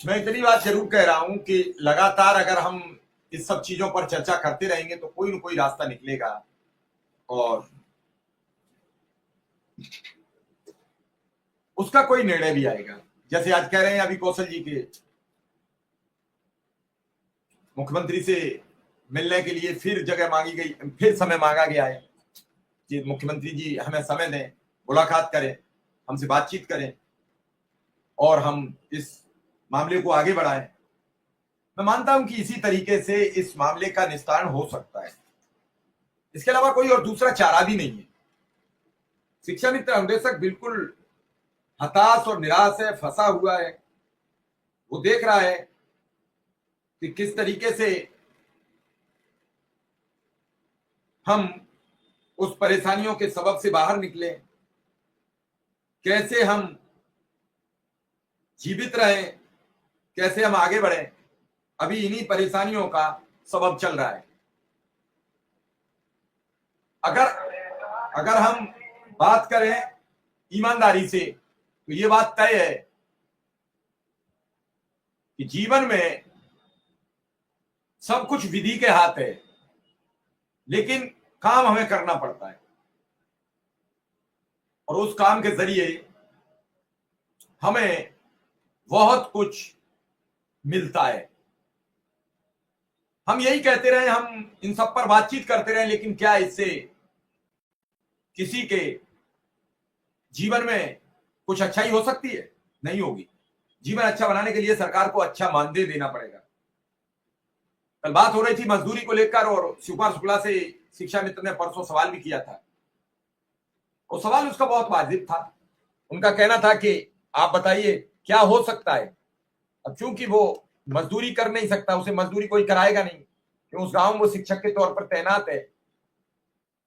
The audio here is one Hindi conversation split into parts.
मैं इतनी बात जरूर कह रहा हूं कि लगातार अगर हम इस सब चीजों पर चर्चा करते रहेंगे तो कोई ना कोई रास्ता निकलेगा और उसका कोई निर्णय भी आएगा। जैसे आज कह रहे हैं अभी कौशल जी के मुख्यमंत्री से मिलने के लिए फिर जगह मांगी गई, फिर समय मांगा गया है कि मुख्यमंत्री जी हमें समय दें, मुलाकात करें, हमसे बातचीत करें और हम इस मामले को आगे बढ़ाएं। मैं मानता हूं कि इसी तरीके से इस मामले का निस्तारण हो सकता है। इसके अलावा कोई और दूसरा चारा भी नहीं है। शिक्षा मित्र अनुदेशक बिल्कुल हताश और निराश है, फंसा हुआ है। वो देख रहा है कि किस तरीके से हम उस परेशानियों के सबब से बाहर निकले, कैसे हम जीवित रहें, कैसे हम आगे बढ़े। अभी इन्हीं परेशानियों का सबब चल रहा है। अगर हम बात करें ईमानदारी से तो ये बात तय है कि जीवन में सब कुछ विधि के हाथ है, लेकिन काम हमें करना पड़ता है और उस काम के जरिए हमें बहुत कुछ मिलता है। हम यही कहते रहे, हम इन सब पर बातचीत करते रहे, लेकिन क्या इससे किसी के जीवन में कुछ अच्छाई हो सकती है? नहीं होगी। जीवन अच्छा बनाने के लिए सरकार को अच्छा मानदेय देना पड़ेगा। कल बात हो रही थी मजदूरी को लेकर और शिवकुमार शुक्ला से शिक्षा मित्र ने परसों सवाल भी किया था। वो सवाल उसका बहुत वाजिब था। उनका कहना था कि आप बताइए क्या हो सकता है। अब चूंकि वो मजदूरी कर नहीं सकता, उसे मजदूरी कोई कराएगा नहीं, क्योंकि उस गांव में वो शिक्षक के तौर पर तैनात है।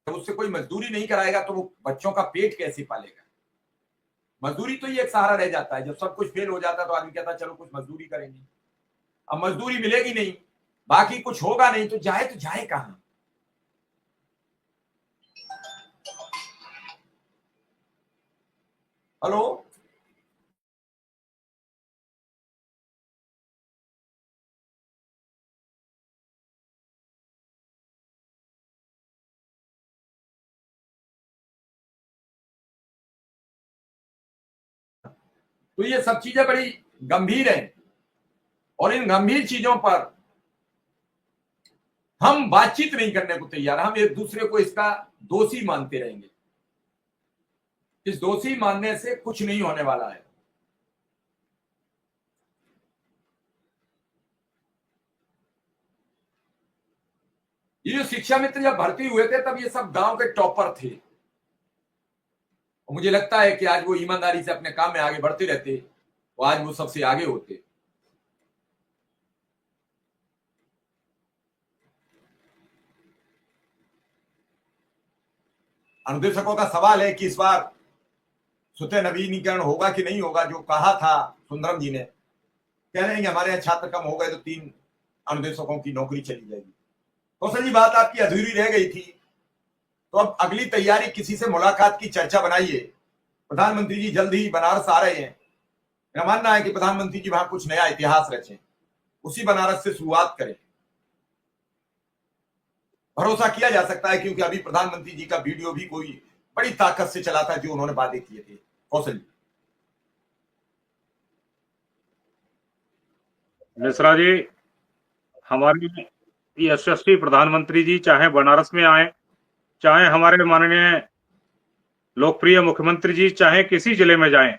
तो उससे कोई मजदूरी नहीं कराएगा तो वो बच्चों का पेट कैसे पालेगा? मजदूरी तो ये एक सहारा रह जाता है। जब सब कुछ फेल हो जाता है तो आदमी कहता है चलो कुछ मजदूरी करेंगे। अब मजदूरी मिलेगी नहीं, बाकी कुछ होगा नहीं, तो जाए कहां? हेलो, तो ये सब चीजें बड़ी गंभीर हैं और इन गंभीर चीजों पर हम बातचीत नहीं करने को तैयार। हम एक दूसरे को इसका दोषी मानते रहेंगे। इस दोषी मानने से कुछ नहीं होने वाला है। ये जो शिक्षा मित्र जब भर्ती हुए थे तब ये सब गांव के टॉपर थे और मुझे लगता है कि आज वो ईमानदारी से अपने काम में आगे बढ़ते रहते तो आज वो सबसे आगे होते। अनुदेशकों का सवाल है कि इस बार स्वतः नवीनीकरण होगा कि नहीं होगा। जो कहा था सुंदरम जी ने, कह रहे हैं कि हमारे यहाँ छात्र कम हो गए तो 3 अनुदेशकों की नौकरी चली जाएगी। कौशल जी, बात आपकी अधूरी रह गई थी, तो अब अगली तैयारी किसी से मुलाकात की चर्चा बनाइए। प्रधानमंत्री जी जल्द ही बनारस आ रहे हैं। मेरा मानना है कि प्रधानमंत्री जी वहां कुछ नया इतिहास रचें, उसी बनारस से शुरुआत करें। भरोसा किया जा सकता है क्योंकि अभी प्रधानमंत्री जी का वीडियो भी कोई बड़ी ताकत से चला था जो उन्होंने वादे किए थे। कौशल जी। मिश्रा जी, हमारे यशस्वी प्रधानमंत्री जी चाहे बनारस में आए, चाहे हमारे माननीय लोकप्रिय मुख्यमंत्री जी चाहे किसी जिले में जाएं,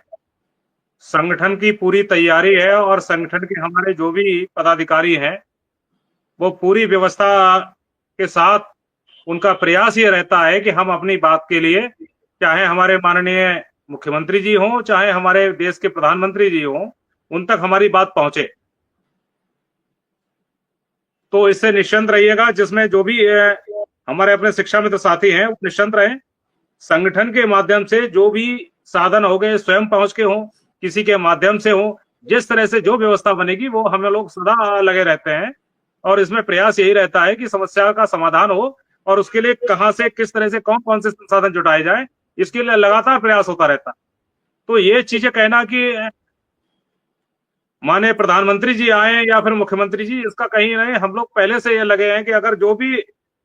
संगठन की पूरी तैयारी है और संगठन के हमारे जो भी पदाधिकारी हैं वो पूरी व्यवस्था के साथ उनका प्रयास ये रहता है कि हम अपनी बात के लिए, चाहे हमारे माननीय मुख्यमंत्री जी हों चाहे हमारे देश के प्रधानमंत्री जी हों, उन तक हमारी बात पहुंचे। तो इससे निश्चिंत रहिएगा, जिसमें जो भी हमारे अपने शिक्षा मित्र साथी हैं वो निश्चिंत रहें। संगठन के माध्यम से जो भी साधन हो गए, स्वयं पहुंच के हों, किसी के माध्यम से हो, जिस तरह से जो व्यवस्था बनेगी वो हम लोग सदा लगे रहते हैं और इसमें प्रयास यही रहता है कि समस्या का समाधान हो और उसके लिए कहां से किस तरह से कौन कौन से संसाधन जुटाए जाए, इसके लिए लगातार प्रयास होता रहता है। तो ये चीजें कहना कि माने प्रधानमंत्री जी आए या फिर मुख्यमंत्री जी, इसका कहीं नहीं, हम लोग पहले से ये लगे हैं कि अगर जो भी